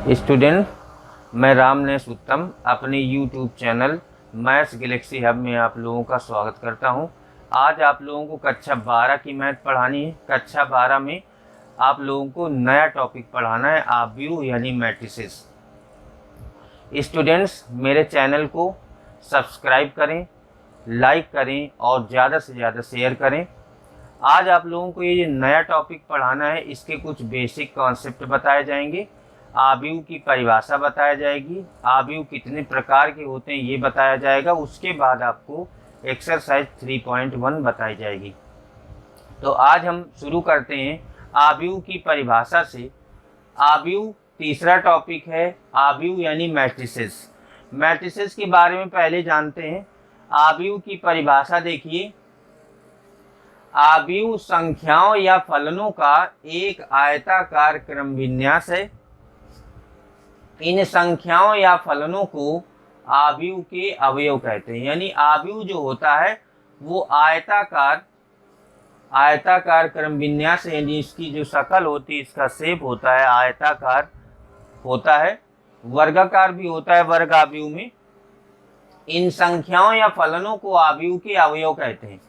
Student, मैं रामनेश उत्तम अपने YouTube channel maths Galaxy hub में आप लोगों का स्वागत करता हूं। आज आप लोगों को कक्षा 12 की मैथ पढ़ानी है। कक्षा 12 में आप लोगों को नया टॉपिक पढ़ाना है, आव्यूह यानी मैट्रिसेस। स्टूडेंट्स, मेरे चैनल को सब्सक्राइब करें, लाइक करें और ज़्यादा से ज़्यादा शेयर करें। आज आप लोगों को ये नया टॉपिक पढ़ाना है, इसके कुछ बेसिक कॉन्सेप्ट बताए जाएंगे, आव्यूह की परिभाषा बताया जाएगी, आव्यूह कितने प्रकार के होते हैं ये बताया जाएगा। उसके बाद आपको एक्सरसाइज 3.1 बताई जाएगी। तो आज हम शुरू करते हैं आव्यूह की परिभाषा से। आव्यूह तीसरा टॉपिक है, आव्यूह यानी मैट्रिसेस। मैट्रिसेस के बारे में पहले जानते हैं। आव्यूह की परिभाषा देखिए, आव्यूह संख्याओं या फलनों का एक आयताकार क्रम विन्यास है। इन संख्याओं या फलनों को आव्यूह के अवयव कहते हैं। यानी आव्यूह जो होता है वो आयताकार क्रम विन्यास है, यानी इसकी जो शक्ल होती है, इसका शेप होता है आयताकार होता है, वर्गाकार भी होता है वर्ग आव्यूह में। इन संख्याओं या फलनों को आव्यूह के अवयव कहते हैं।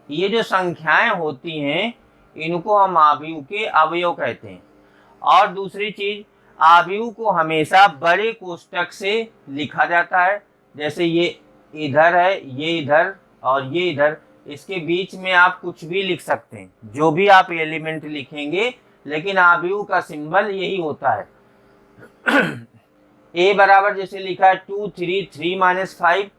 ये जो संख्याएं होती हैं इनको हम आव्यूह के अवयव कहते हैं। और दूसरी चीज, आव्यूह को हमेशा बड़े कोष्टक से लिखा जाता है। जैसे ये इधर है, ये इधर और ये इधर, इसके बीच में आप कुछ भी लिख सकते हैं, जो भी आप एलिमेंट लिखेंगे, लेकिन आव्यूह का सिंबल यही होता है। a बराबर जैसे लिखा है 2 3 3 -5,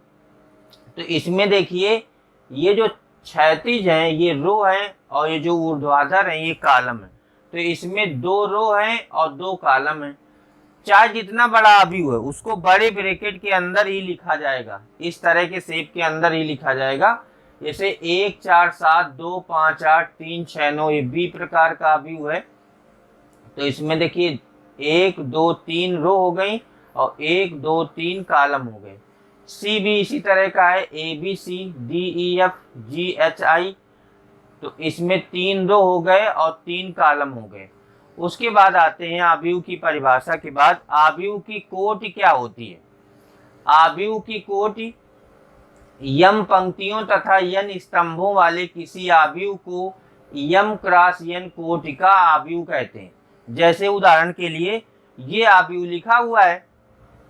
तो इसमें देखिए ये जो क्षैतिज हैं ये रो हैं और ये जो ऊर्ध्वाधर हैं ये कॉलम है। तो इसमें 2 रो हैं और 2 कॉलम हैं। चाहे जितना बड़ा आव्यूह है उसको बड़े ब्रैकेट के अंदर ही लिखा जाएगा, इस तरह के शेप के अंदर ही लिखा जाएगा। जैसे 1 4 7 2 5 8 3 6 9, ये बी प्रकार का आव्यूह है। तो इसमें देखिए 1 2 3 रो हो गई और 1 2 3 कॉलम हो गए। सी भी इसी तरह का है, A B C D E F G H I, तो इसमें 3 रो हो गए और 3 कॉलम हो गए। उसके बाद आते हैं आव्यूह की परिभाषा के बाद आव्यूह की कोटि क्या होती है। आव्यूह की कोटि यम पंक्तियों तथा यन स्तंभों वाले किसी आव्यूह को यम क्रॉस यन कोटि का आव्यूह कहते हैं। जैसे उदाहरण के लिए ये आव्यूह लिखा हुआ है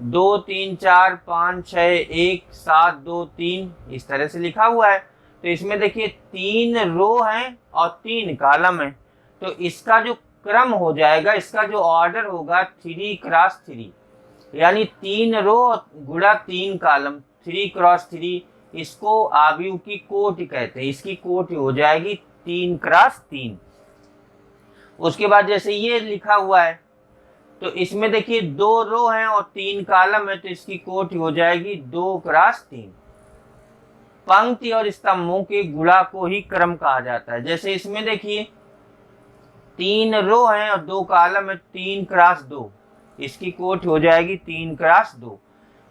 2 3 4 5 6 1 7 2 3, इस तरह से लिखा हुआ है। तो इसमें देखिए 3 रो हैं और 3 कॉलम हैं। तो इसका जो क्रम हो जाएगा, इसका जो ऑर्डर होगा 3 क्रॉस 3, यानी 3 रो गुणा 3 कॉलम, 3 क्रॉस 3, इसको आव्यूह की कोटि कहते हैं। इसकी कोटि हो जाएगी 3 क्रॉस 3। उसके बाद जैसे ये लिखा हुआ है तो इसमें देखिए 2 रो हैं और 3 कॉलम है, तो इसकी कोटि हो जाएगी 2 क्रॉस 3। पंक्ति और स्तंभों के गुणा को ही क्रम कहा जाता है। जैसे इसमें देखिए 3 रो हैं और 2 कॉलम है, 3 क्रॉस 2, इसकी कोटि हो जाएगी 3 क्रॉस 2।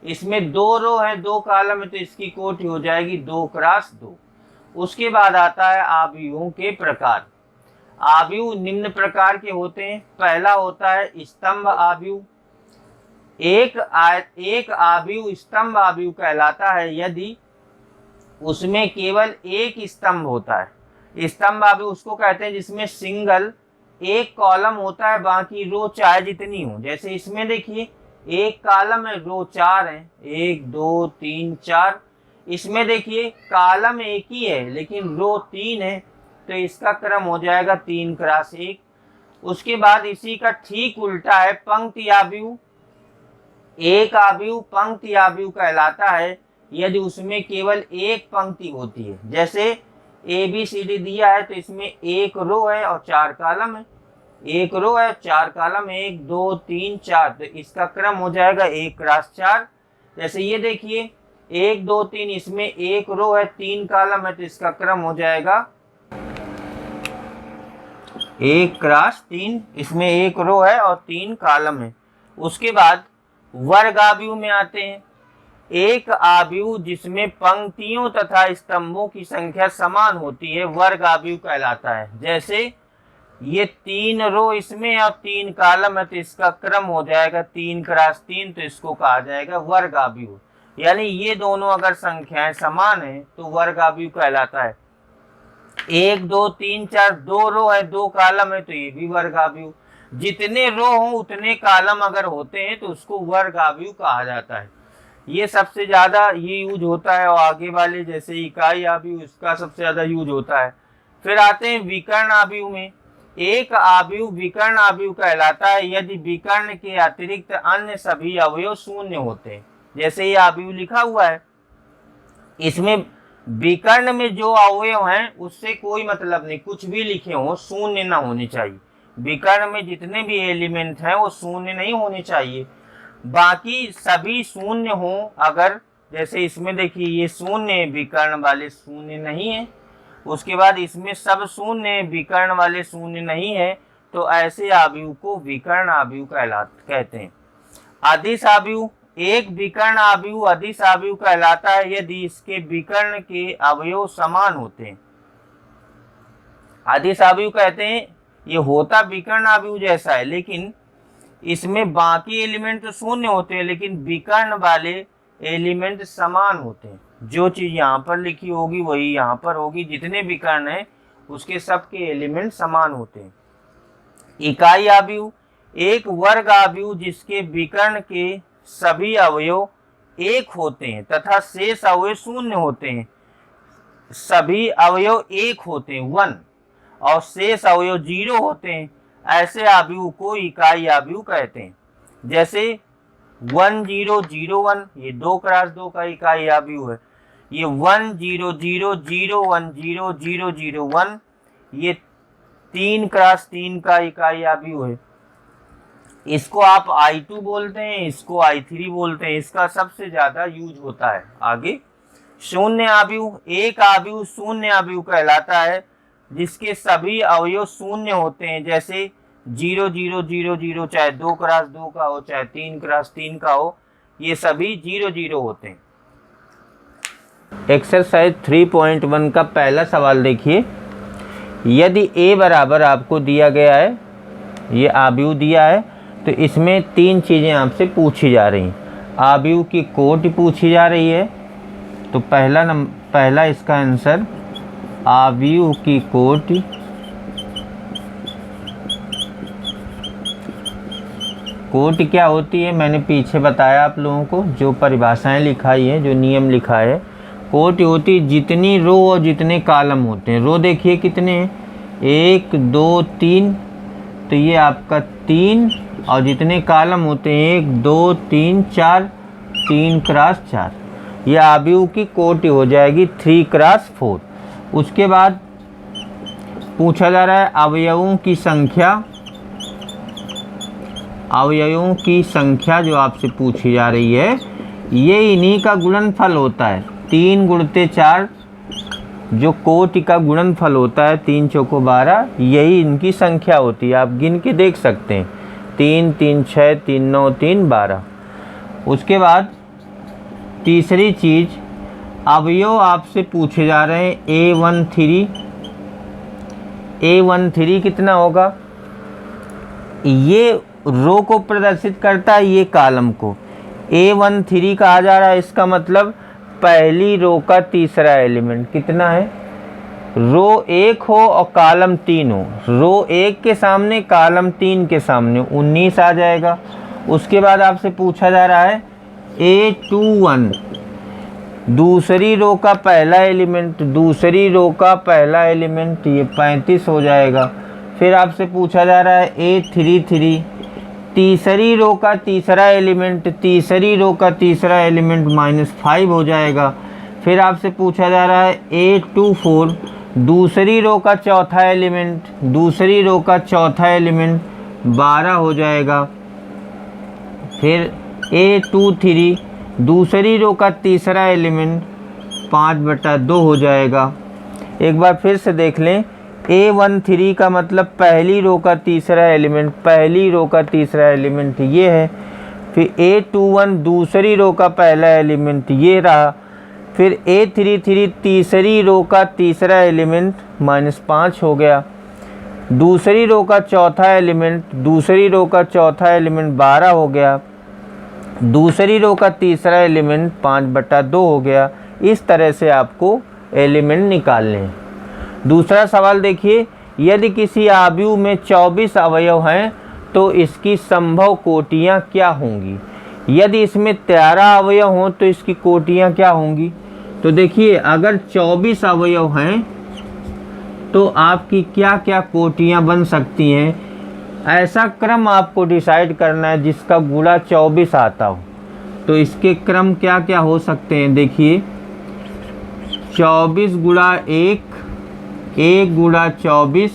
इसमें 2 रो हैं 2 कॉलम है, तो इसकी कोटि हो जाएगी 2 क्रॉस 2। उसके बाद आता है आव्यूहों के प्रकार। आव्यूह निम्न प्रकार के होते हैं। पहला होता है स्तंभ आव्यूह। एक आव्यूह स्तंभ आव्यूह कहलाता है यदि उसमें केवल एक स्तंभ होता है। स्तंभ आव्यूह उसको कहते हैं जिसमें सिंगल एक कॉलम होता है, बाकी रो चाहे जितनी हो। जैसे इसमें देखिए एक कॉलम है, रो 4 है, 1 2 3 4। इसमें देखिए कॉलम एक ही है लेकिन रो 3 है, तो इसका क्रम हो जाएगा 3 क्रॉस 1। उसके बाद इसी का ठीक उल्टा है पंक्ति आव्यूह। एक आव्यूह पंक्ति आव्यूह कहलाता है यदि उसमें केवल एक पंक्ति होती है। जैसे ए बी सी डी दिया है तो इसमें 1 रो है और 4 कॉलम है, 1 रो है 4 कॉलम, 1 2 3 4, तो इसका क्रम हो जाएगा 1 क्रॉस 4। जैसे ये देखिए 1 2 3, इसमें 1 रो है 3 कॉलम है, तो इसका क्रम हो जाएगा 1 क्रॉस 3, इसमें 1 रो है और 3 कॉलम है। उसके बाद वर्ग आव्यूह में आते हैं। एक आव्यूह जिसमें पंक्तियों तथा स्तंभों की संख्या समान होती है वर्ग आव्यूह कहलाता है। जैसे ये 3 रो इसमें और 3 कॉलम है, तो इसका क्रम हो जाएगा 3 क्रॉस 3, तो इसको कहा जाएगा वर्ग आव्यूह। यानी ये दोनों अगर संख्याएं समान है तो वर्ग आव्यूह कहलाता है। 1 2 3 4 2 रो है 2 कॉलम है तो ये भी वर्ग आव्यूह। जितने रो हो उतने कॉलम अगर होते हैं तो उसको वर्ग आव्यूह कहा जाता है। ये सबसे ज्यादा ये यूज होता है, और आगे वाले जैसे इकाई आव्यूह इसका सबसे ज्यादा यूज होता है। फिर आते हैं विकर्ण आव्यूह में। एक आव्यूह विकर्ण आव्यूह कहलाता है यदि विकर्ण के अतिरिक्त अन्य सभी अवयव शून्य होते हैं। जैसे ये आव्यूह लिखा हुआ है, इसमें विकर्ण में जो अवयव हैं उससे कोई मतलब नहीं, कुछ भी लिखे हो शून्य ना होने चाहिए। विकर्ण में जितने भी एलिमेंट हैं वो शून्य नहीं होने चाहिए, बाकी सभी शून्य हो। अगर जैसे इसमें देखिए ये शून्य, विकर्ण वाले शून्य नहीं है, उसके बाद इसमें सब शून्य, विकर्ण वाले शून्य नहीं है, तो ऐसे आव्यूह को विकर्ण आव्यूह कहते हैं। अदिश आव्यूह, एक विकर्ण आव्यूह अदिश आव्यूह कहलाता है यदि इसके विकर्ण के अवयव समान होते हैं। अदिश आव्यूह कहते हैं ये होता विकर्ण आव्यूह जैसा है, लेकिन इसमें बाकी एलिमेंट तो शून्य होते हैं लेकिन विकर्ण वाले एलिमेंट समान होते हैं। जो चीज यहाँ पर लिखी होगी वही यहाँ पर होगी, जितने विकर्ण हैं उसके सबके एलिमेंट समान होते हैं। इकाई आव्यूह, एक वर्ग आव्यूह जिसके विकर्ण के सभी अवयव एक होते हैं तथा शेष अवयव शून्य होते हैं। सभी अवयव एक होते हैं 1 और शेष अवयव 0 होते हैं, ऐसे आव्यूह को इकाई आव्यूह कहते हैं। जैसे 1 0 0 1 ये 2 क्रॉस 2 का इकाई आव्यूह है। ये 1 0 0 0 1 0 0 0 1 ये 3 क्रॉस 3 का इकाई आव्यूह है। इसको आप I2 बोलते हैं, इसको I3 बोलते हैं, इसका सबसे ज्यादा यूज होता है। आगे शून्य आव्यूह, एक आव्यूह शून्य आव्यूह कहलाता है जिसके सभी अवयव शून्य होते हैं। जैसे 0 0 0 0 चाहे 2 क्रॉस 2 का हो चाहे 3 क्रॉस 3 का हो, ये सभी 0 0 होते हैं। एक्सरसाइज 3.1 का पहला सवाल देखिए। यदि a बराबर आपको दिया गया है, ये आव्यूह दिया है, तो इसमें 3 चीज़ें आपसे पूछी जा रही हैं। आव्यूह की कोटि पूछी जा रही है, तो पहला इसका आंसर आव्यूह की कोटि। कोटि क्या होती है मैंने पीछे बताया आप लोगों को, जो परिभाषाएं लिखाई है, जो नियम लिखा है। कोटि होती जितनी रो और जितने कॉलम होते हैं। रो देखिए कितने हैं, 1 2 3, तो ये आपका 3, और जितने कॉलम होते हैं 1 2 3 4, 3 क्रॉस 4, ये आव्यूह की कोटि हो जाएगी 3 क्रॉस 4। उसके बाद पूछा जा रहा है अवयवों की संख्या। अवयवों की संख्या जो आपसे पूछी जा रही है ये इन्हीं का गुणनफल होता है। 3 गुणते 4 जो कोटि का गुणनफल होता है, 3 चौको 12, यही इनकी संख्या होती है। आप गिन के देख सकते हैं, 3 3 6 3 9 3 12। उसके बाद तीसरी चीज, अवयव आपसे पूछे जा रहे हैं A13। A13 कितना होगा, ये रो को प्रदर्शित करता है, ये कॉलम को। A13 कहा जा रहा है, इसका मतलब पहली रो का तीसरा एलिमेंट कितना है, रो 1 हो और कॉलम 3 हो। रो 1 के सामने कॉलम 3 के सामने 19 आ जाएगा। उसके बाद आपसे पूछा जा रहा है A21, दूसरी रो का पहला एलिमेंट, दूसरी रो का पहला एलिमेंट ये 35 हो जाएगा। फिर आपसे पूछा जा रहा है A33, तीसरी रो का तीसरा एलिमेंट, तीसरी रो का तीसरा एलिमेंट -5 हो जाएगा। फिर आपसे पूछा जा रहा है A24, दूसरी रो का चौथा एलिमेंट, दूसरी रो का चौथा एलिमेंट 12 हो जाएगा। फिर A23, दूसरी रो का तीसरा एलिमेंट 5/2 हो जाएगा। एक बार फिर से देख लें, A13 का मतलब पहली रो का तीसरा एलिमेंट, पहली रो का तीसरा एलिमेंट ये है। फिर A21 दूसरी रो का पहला एलिमेंट ये रहा। फिर A33 तीसरी रो का तीसरा एलिमेंट -5 हो गया। दूसरी रो का चौथा एलिमेंट 12 हो गया, दूसरी रो का तीसरा एलिमेंट 5/2 हो गया। इस तरह से आपको एलिमेंट निकालने हैं। दूसरा सवाल देखिए, यदि किसी आव्यूह में 24 अवयव हैं तो इसकी संभव कोटियाँ क्या होंगी। यदि इसमें 13 अवयव हों तो इसकी कोटियाँ क्या होंगी। तो देखिए, अगर 24 अवयव हैं तो आपकी क्या क्या कोटियाँ बन सकती हैं, ऐसा क्रम आपको डिसाइड करना है जिसका गुणा 24 आता हो। तो इसके क्रम क्या क्या हो सकते हैं, देखिए 24 गुणा 1, 1 गुणा 24,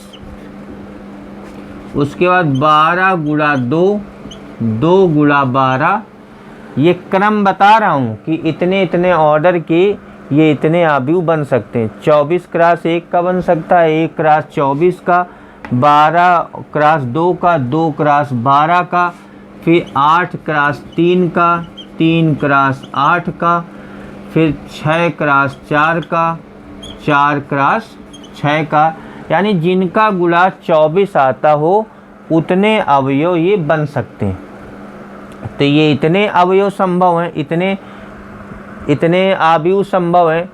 उसके बाद 12 गुणा 2, 2 गुणा 12। ये क्रम बता रहा हूँ कि इतने इतने ऑर्डर के ये इतने आव्यूह बन सकते हैं। 24 क्रॉस 1 का बन सकता है, 1 क्रॉस 24 का, 12 क्रॉस 2 का, 2 क्रॉस 12 का, फिर 8 क्रॉस 3 का, 3 क्रॉस 8 का, फिर 6 क्रॉस 4 का, 4 क्रॉस 6 का। यानी जिनका गुणा 24 आता हो उतने अवयव ये बन सकते हैं। तो ये इतने अवयव संभव हैं, इतने आव्यूह संभव हैं।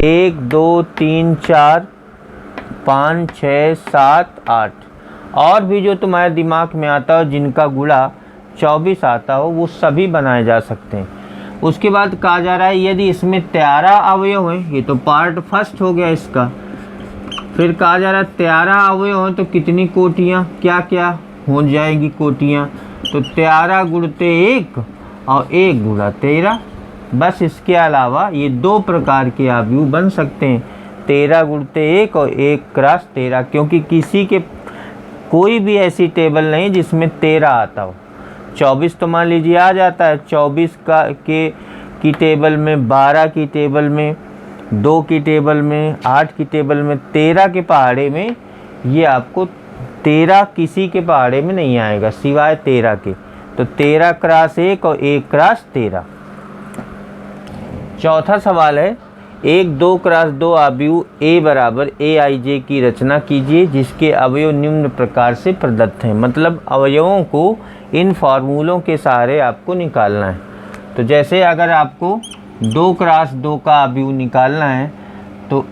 1 2 3 4 5 6 7 8 और भी जो तुम्हारे दिमाग में आता हो जिनका गुणा 24 आता हो वो सभी बनाए जा सकते हैं। उसके बाद कहा जा रहा है यदि इसमें 13 अवयव हैं, ये तो पार्ट फर्स्ट हो गया इसका। फिर कहा जा रहा है 13 अवयव हैं तो कितनी कोटियाँ क्या क्या हो जाएगी कोटियाँ। तो 13 गुणते 1 और 1 गुणा 13। बस इसके अलावा ये 2 प्रकार के आव्यूह बन सकते हैं, 13 गुणते 1 और 1 क्रॉस 13, क्योंकि किसी के कोई भी ऐसी टेबल नहीं जिसमें 13 आता हो। 24 तो मान लीजिए आ जाता है, 24 की टेबल में, 12 की टेबल में, 2 की टेबल में, 8 की टेबल में, 13 के पहाड़े में ये आपको 13 किसी के पहाड़े में नहीं आएगा सिवाय 13 के। तो 13 क्रॉस 1 और 1 क्रॉस 13। चौथा सवाल है 1 2 क्रॉस 2 आव्यूह A बराबर AIJ की रचना कीजिए जिसके अवयव निम्न प्रकार से प्रदत्त हैं। मतलब अवयवों को इन फार्मूलों के सहारे आपको निकालना है। तो जैसे अगर आपको 2 क्रॉस 2 का आव्यूह निकालना है तो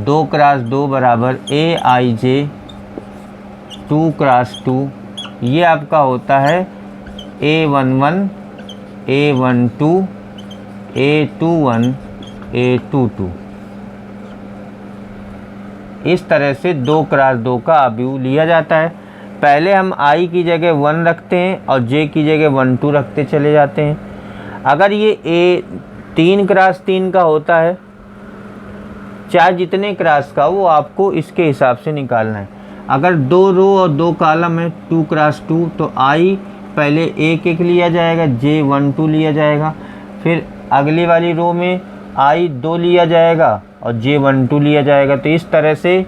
2 क्रॉस 2 बराबर AIJ 2 क्रॉस 2, ये आपका होता है A11 A12 A21 A22। इस तरह से 2 क्रॉस 2 का आव्यूह लिया जाता है। पहले हम I की जगह 1 रखते हैं और J की जगह 1 2 रखते चले जाते हैं। अगर ये 3 क्रॉस 3 का होता है, चाहे जितने क्रॉस का वो आपको इसके हिसाब से निकालना है। अगर 2 रो और 2 कॉलम है 2 क्रॉस 2 तो I पहले 1 1 लिया जाएगा, J 1 2 लिया जाएगा, फिर अगली वाली रो में I 2 लिया जाएगा और J 1 2 लिया जाएगा। तो इस तरह से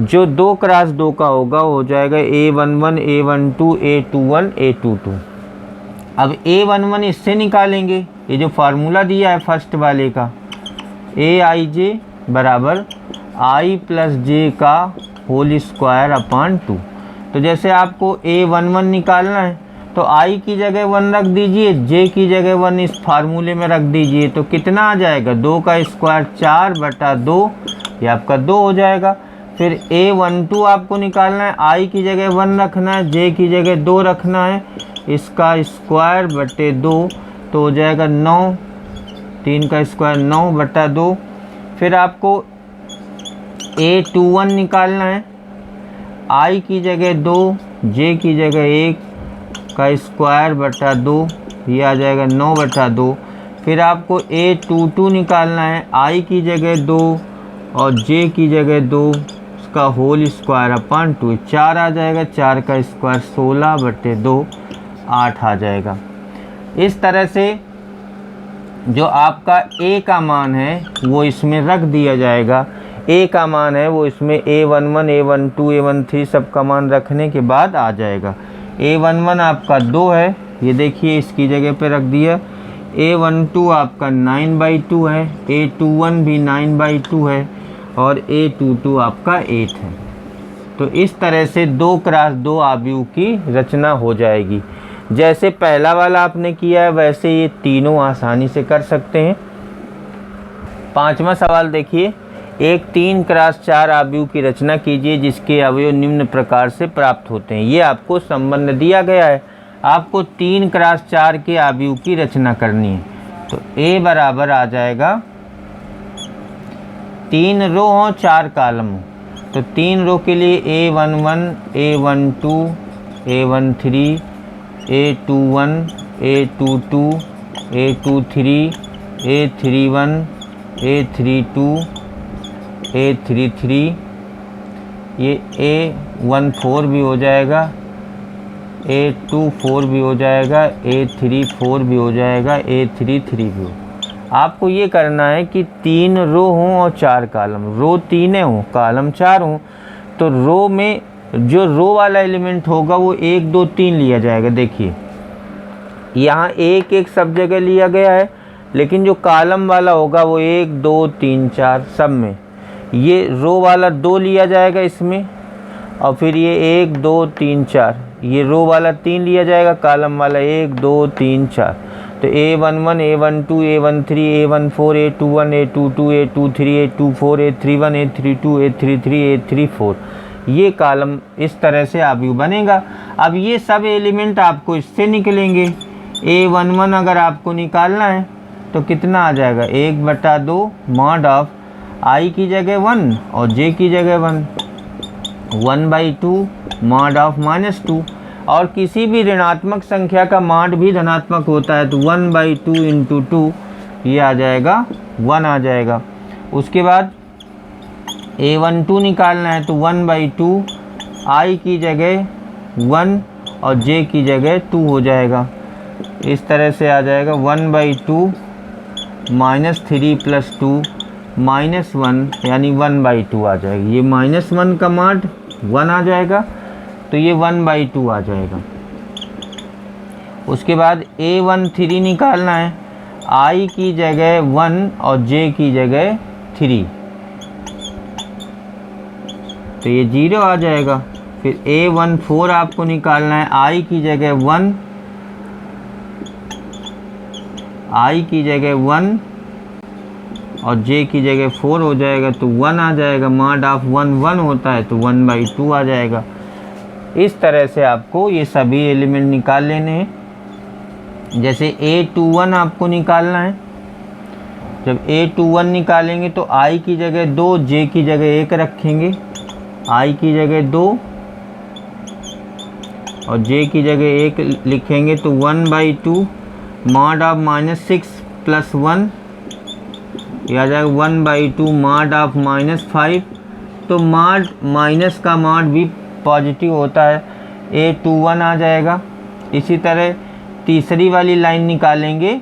जो 2 क्रॉस 2 का होगा वो हो जाएगा A11 A12 A21 A22। अब A11 इससे निकालेंगे, ये जो फार्मूला दिया है फर्स्ट वाले का, AIJ बराबर I प्लस J का होल स्क्वायर अपॉन 2। तो जैसे आपको A11 निकालना है तो I की जगह 1 रख दीजिए, J की जगह 1 इस फार्मूले में रख दीजिए। तो कितना आ जाएगा, 2 का स्क्वायर 4/2, ये आपका 2 हो जाएगा। फिर A12 आपको निकालना है, I की जगह 1 रखना है, J की जगह 2 रखना है, इसका स्क्वायर बटे 2 तो हो जाएगा 9, 3 का स्क्वायर 9/2। फिर आपको A21 निकालना है, I की जगह 2, J की जगह 1 का स्क्वायर बटा 2, ये आ जाएगा 9/2। फिर आपको A22 निकालना है, I की जगह 2 और J की जगह 2 उसका होल स्क्वायर अपॉन 2, 4 आ जाएगा, 4 का स्क्वायर 16/2, 8 आ जाएगा। इस तरह से जो आपका A का मान है वो इसमें रख दिया जाएगा। A का मान है वो इसमें A11 A12 A13 सब का मान रखने के बाद आ जाएगा। A11 आपका 2 है, ये देखिए इसकी जगह पे रख दिया। A12 आपका 9/2 है, A21 भी 9/2 है और A22 आपका 8 है। तो इस तरह से 2 क्रॉस 2 आव्यूह की रचना हो जाएगी। जैसे पहला वाला आपने किया है वैसे ये तीनों आसानी से कर सकते हैं। 5वां सवाल देखिए, एक 3 क्रॉस 4 आव्यूह की रचना कीजिए जिसके अवयव निम्न प्रकार से प्राप्त होते हैं। ये आपको संबंध दिया गया है, आपको 3 क्रॉस 4 के आव्यूह की रचना करनी है। तो A बराबर आ जाएगा 3 रो हो 4 कॉलम हो, तो 3 रो के लिए A11, A12, A13, A21, A22, A23, A31, A32, A33, ये A14 भी हो जाएगा, A24 भी हो जाएगा, A34 भी हो जाएगा, A33 भी हो। आपको ये करना है कि 3 रो हों और 4 कॉलम। रो 3 हों, कॉलम 4 हों, तो रो में जो रो वाला एलिमेंट होगा वो 1 2 3 लिया जाएगा। देखिए यहाँ 1 1 सब जगह लिया गया है, लेकिन जो कॉलम वाला होगा वो 1 2 3 4 सब में। ये रो वाला 2 लिया जाएगा इसमें, और फिर ये 1 2 3 4, ये रो वाला 3 लिया जाएगा, कॉलम वाला 1 2 3 4। तो A11, A12, A13, A14, A21, A22, A23, A24, A31, A32, A33, A34, ये कॉलम इस तरह से आव्यूह बनेगा। अब ये सब एलिमेंट आपको इससे निकलेंगे। A11 अगर आपको निकालना है तो कितना आ जाएगा, 1/2 मॉड ऑफ I की जगह 1 और J की जगह 1, 1/2 मॉड ऑफ -2। और किसी भी ऋणात्मक संख्या का मॉड भी धनात्मक होता है, तो 1/2 × 2 ये आ जाएगा 1 आ जाएगा। उसके बाद A12 निकालना है तो 1/2 I की जगह 1 और J की जगह 2 हो जाएगा। इस तरह से आ जाएगा 1/2 -3 + 2 -1, यानी 1/2 आ जाएगी। ये -1 का मॉड 1 आ जाएगा, तो ये 1/2 आ जाएगा। उसके बाद A13 निकालना है, I की जगह 1 और J की जगह 3, तो ये 0 आ जाएगा। फिर A14 आपको निकालना है, I की जगह 1, I की जगह 1 और J की जगह 4 हो जाएगा, तो 1 आ जाएगा। मॉड ऑफ 1 1 होता है, तो 1/2 आ जाएगा। इस तरह से आपको ये सभी एलिमेंट निकाल लेने हैं। जैसे A21 आपको निकालना है, जब A21 निकालेंगे तो I की जगह 2, J की जगह 1 रखेंगे, I की जगह 2 और J की जगह 1 लिखेंगे, तो 1/2 मॉड ऑफ -6 + 1, यह आ जाएगा 1/2 मॉड ऑफ -5। तो मॉड माइनस का मॉड भी पॉजिटिव होता है, A21 आ जाएगा। इसी तरह तीसरी वाली लाइन निकालेंगे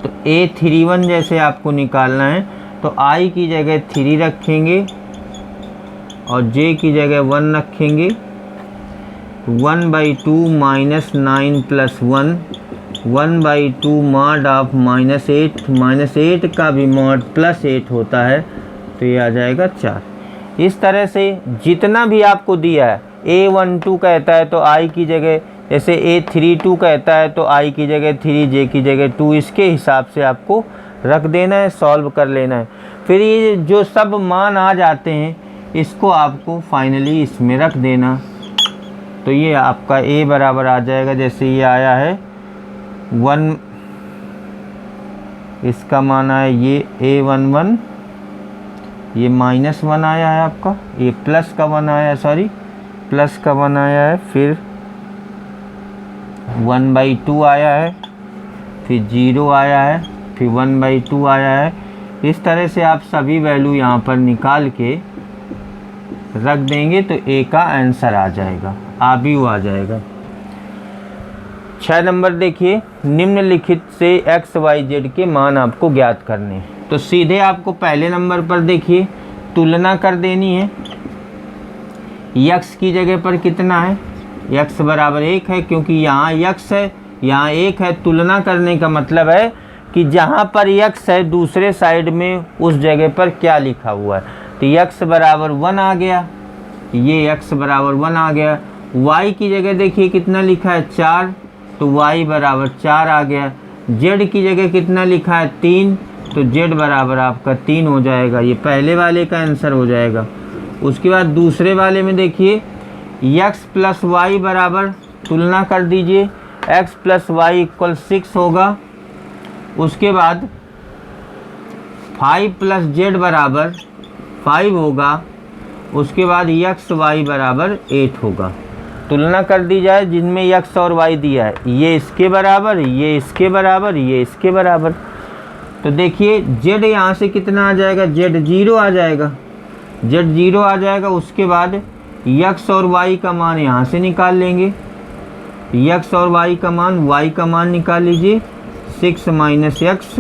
तो A31 जैसे आपको निकालना है, तो I की जगह 3 रखेंगे और J की जगह 1 रखेंगे। 1/2 -9 + 1, 1/2 मॉड ऑफ -8, -8 का भी मॉड +8 होता है, तो ये आ जाएगा 4। इस तरह से जितना भी आपको दिया है, A12 कहता है तो I की जगह, जैसे A32 कहता है तो I की जगह 3, J की जगह 2, इसके हिसाब से आपको रख देना है, सॉल्व कर लेना है। फिर ये जो सब मान आ जाते हैं इसको आपको फाइनली इसमें रख देना, तो ये आपका A बराबर आ जाएगा। जैसे ये आया है 1, इसका मान आया ये A11, ये -1 आया है आपका, ये प्लस का 1 आया, सॉरी प्लस का 1 आया है, फिर 1/2 आया है, फिर 0 आया है, फिर 1/2 आया है। इस तरह से आप सभी वैल्यू यहाँ पर निकाल के रख देंगे तो A का आंसर आ जाएगा, आव्यूह आ जाएगा। 6 नंबर देखिए, निम्नलिखित से x y z के मान आपको ज्ञात करने हैं। तो सीधे आपको पहले नंबर पर देखिए तुलना कर देनी है। x की जगह पर कितना है, x बराबर 1 है, क्योंकि यहाँ x है यहाँ 1 है। तुलना करने का मतलब है कि जहाँ पर x है दूसरे साइड में उस जगह पर क्या लिखा हुआ है। तो x बराबर 1 आ गया, ये x बराबर 1 आ गया। y की जगह देखिए कितना लिखा है 4, तो y बराबर 4 आ गया। z की जगह कितना लिखा है 3, तो z बराबर आपका 3 हो जाएगा। ये पहले वाले का आंसर हो जाएगा। उसके बाद दूसरे वाले में देखिए x प्लस वाई बराबर, तुलना कर दीजिए, x प्लस वाई इक्वल 6 होगा। उसके बाद 5 प्लस जेड बराबर 5 होगा। उसके बाद x y बराबर 8 होगा। तुलना कर दी जाए जिनमें x और y दिया है, ये इसके बराबर, ये इसके बराबर, ये इसके बराबर। तो देखिए z यहाँ से कितना आ जाएगा, z 0 आ जाएगा, z 0 आ जाएगा। उसके बाद x और y का मान यहाँ से निकाल लेंगे, x और y का मान, y का मान निकाल लीजिए। 6 माइनस एक्स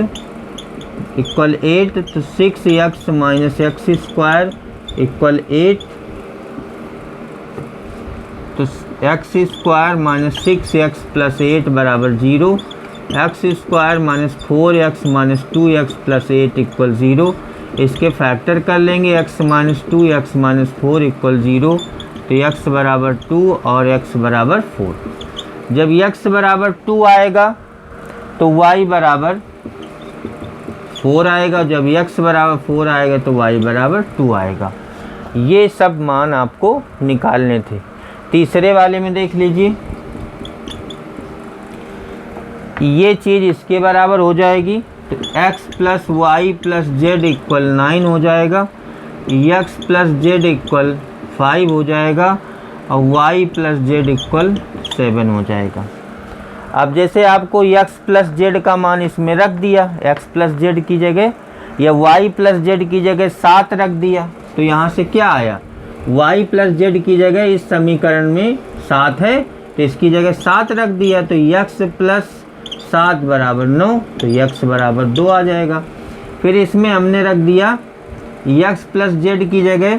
इक्वल 8, तो 6x minus x square equal 8, तो x square minus 6x plus 8 बराबर 0, x square minus 4x minus 2x plus 8 equal 0। इसके फैक्टर कर लेंगे, x minus 2 x minus 4 equal 0, तो x बराबर 2 और x बराबर 4। जब x बराबर 2 आएगा तो y बराबर 4 आएगा, जब x बराबर 4 आएगा तो y बराबर 2 आएगा। ये सब मान आपको निकालने थे। तीसरे वाले में देख लीजिए, ये चीज़ इसके बराबर हो जाएगी, तो x plus Y plus Z equal 9 हो जाएगा, x प्लस जेड इक्वल 5 हो जाएगा और y प्लस जेड इक्वल 7 हो जाएगा। अब जैसे आपको x प्लस जेड का मान इसमें रख दिया, x प्लस जेड की जगह, या y प्लस जेड की जगह 7 रख दिया, तो यहाँ से क्या आया, y प्लस जेड की जगह इस समीकरण में 7 है, तो इसकी जगह 7 रख दिया, तो x प्लस 7 बराबर 9, तो x बराबर 2 आ जाएगा। फिर इसमें हमने रख दिया x प्लस जेड की जगह,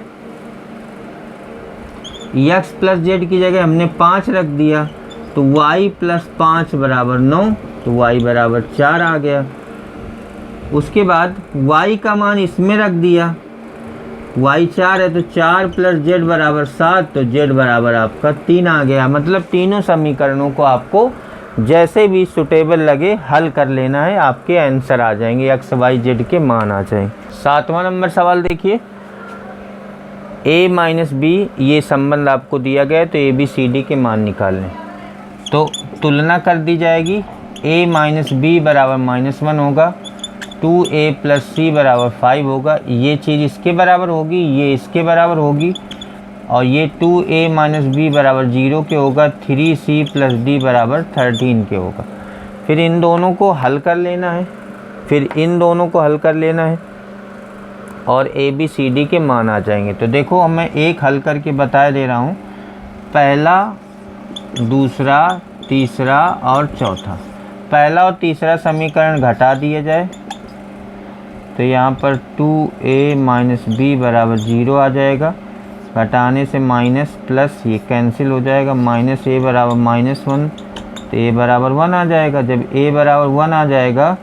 x प्लस जेड की जगह हमने 5 रख दिया, तो y प्लस 5 बराबर 9, तो y बराबर 4 आ गया। उसके बाद y का मान इसमें रख दिया, y 4 है तो 4 प्लस जेड बराबर 7, तो z बराबर आपका 3 आ गया। मतलब तीनों समीकरणों को आपको जैसे भी सुटेबल लगे हल कर लेना है, आपके आंसर आ जाएंगे, x y z के मान आ जाएंगे। 7वां नंबर सवाल देखिए, a माइनस बी, ये संबंध आपको दिया गया है, तो ए बी सी डी के मान निकालने। तो तुलना कर दी जाएगी, a माइनस बी बराबर -1 होगा, 2a प्लस सी बराबर 5 होगा। ये चीज़ इसके बराबर होगी, ये इसके बराबर होगी, और ये 2a माइनस बी बराबर 0 के होगा, 3c प्लस डी बराबर 13 के होगा। फिर इन दोनों को हल कर लेना है, फिर इन दोनों को हल कर लेना है और a b c d के मान आ जाएंगे। तो देखो मैं एक हल करके बता दे रहा हूँ, पहला, दूसरा, तीसरा और चौथा। पहला और तीसरा समीकरण घटा दिया जाए, तो यहाँ पर 2a माइनस बी बराबर 0 आ जाएगा, घटाने से माइनस प्लस ये कैंसिल हो जाएगा, माइनस a बराबर -1, तो a बराबर 1 आ जाएगा। जब a बराबर 1 आ जाएगा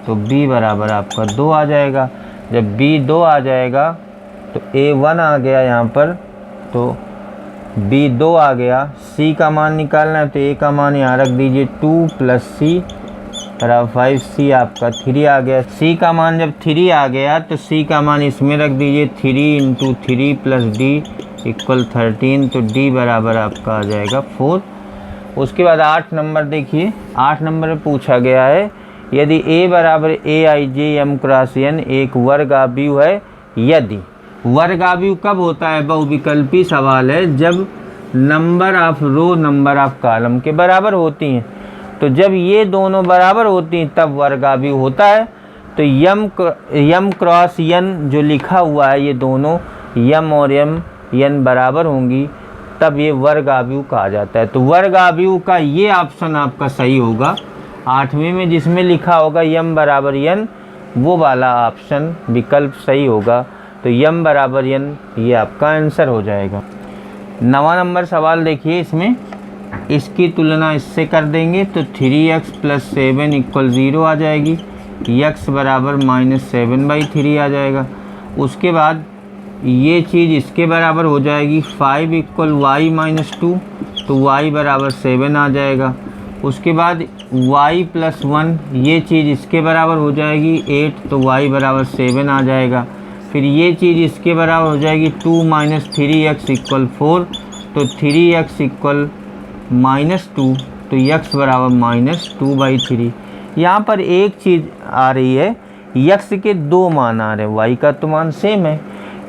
तो b बराबर आपका 2 आ जाएगा। जब b 2 आ जाएगा तो a 1 आ गया यहाँ पर, तो b 2 आ गया। c का मान निकालना है, तो a का मान यहाँ रख दीजिए 2 प्लस सी बराबर 5, c आपका 3 आ गया। c का मान जब 3 आ गया तो c का मान इसमें रख दीजिए, 3 इंटू 3 प्लस डी इक्वल 13, तो d बराबर आपका आ जाएगा 4। उसके बाद 8 नंबर देखिए, 8 नंबर में पूछा गया है, यदि a बराबर aij m क्रॉस n एक वर्गाव्यूह है, यदि वर्गाव्यूह कब होता है, बहुविकल्पी सवाल है, जब number of row number of column के बराबर होती हैं। तो जब ये दोनों बराबर होती हैं तब वर्गाव्यूह होता है। तो m क्रॉस n जो लिखा हुआ है, ये दोनों m और n बराबर होंगी, तब ये वर्गाव्यूह कहा जाता है। तो वर्गाव्यूह का ये ऑप्शन आपका सही होगा, 8वें में जिसमें लिखा होगा m बराबर n, वो वाला ऑप्शन विकल्प सही होगा। तो m बराबर n ये आपका आंसर हो जाएगा। 9वां नंबर सवाल देखिए, इसमें इसकी तुलना इससे कर देंगे तो 3x प्लस 7 इक्वल 0 आ जाएगी। x बराबर -7/3 आ जाएगा। उसके बाद ये चीज़ इसके बराबर हो जाएगी 5 = y - 2, तो y बराबर 7 आ जाएगा। उसके बाद y + 1 ये चीज़ इसके बराबर हो जाएगी 8, तो y बराबर 7 आ जाएगा। फिर ये चीज़ इसके बराबर हो जाएगी 2 - 3x = 4, तो 3x = -2, तो x बराबर -2/3। यहाँ पर एक चीज़ आ रही है, x के 2 मान आ रहे हैं, y का तो मान सेम है।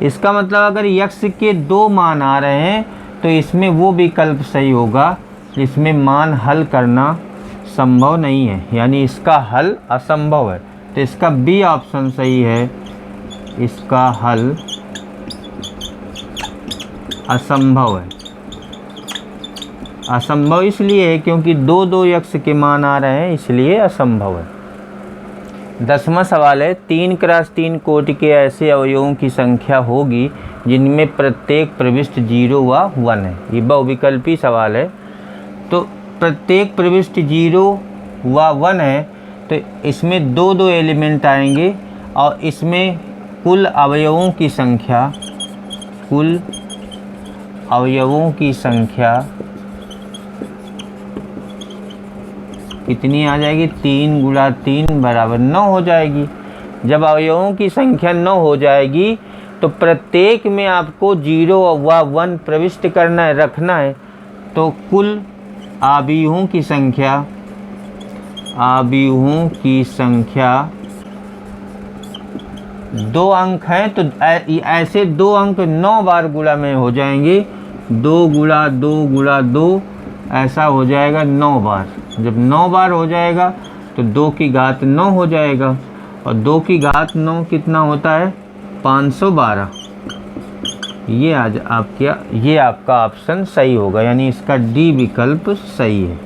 इसका मतलब अगर x के 2 मान आ रहे हैं तो इसमें वो विकल्प सही होगा जिसमें मान हल करना संभव नहीं है, यानी इसका हल असंभव है। तो इसका बी ऑप्शन सही है, इसका हल असंभव है। असंभव इसलिए है क्योंकि 2 x के मान आ रहे हैं, इसलिए असंभव है। 10वां सवाल है, 3 × 3 कोटि के ऐसे अवयवों की संख्या होगी जिनमें प्रत्येक प्रविष्ट 0 व 1 है। ये बहुविकल्पी सवाल है, तो प्रत्येक प्रविष्ट 0 व 1 है, तो इसमें 2 एलिमेंट आएंगे और इसमें कुल अवयवों की संख्या कितनी आ जाएगी? 3 × 3 = 9 हो जाएगी। जब अवयवों की संख्या 9 हो जाएगी तो प्रत्येक में आपको 0 व 1 प्रविष्ट करना है, रखना है, तो कुल आव्यूहों की संख्या 2 अंक हैं, तो ऐसे 2 अंक 9 बार गुणा में हो जाएंगे। 2 × 2 × 2 ऐसा हो जाएगा 9 बार। जब 9 बार हो जाएगा तो 2 की घात 9 हो जाएगा, और 2 की घात 9 कितना होता है? 512। ये आपका ऑप्शन सही होगा, यानी इसका डी विकल्प सही है।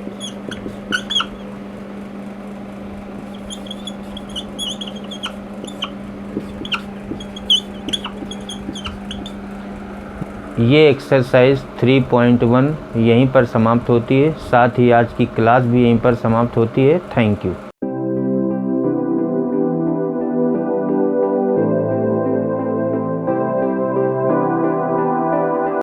ये एक्सरसाइज 3.1 यहीं पर समाप्त होती है, साथ ही आज की क्लास भी यहीं पर समाप्त होती है। Thank you.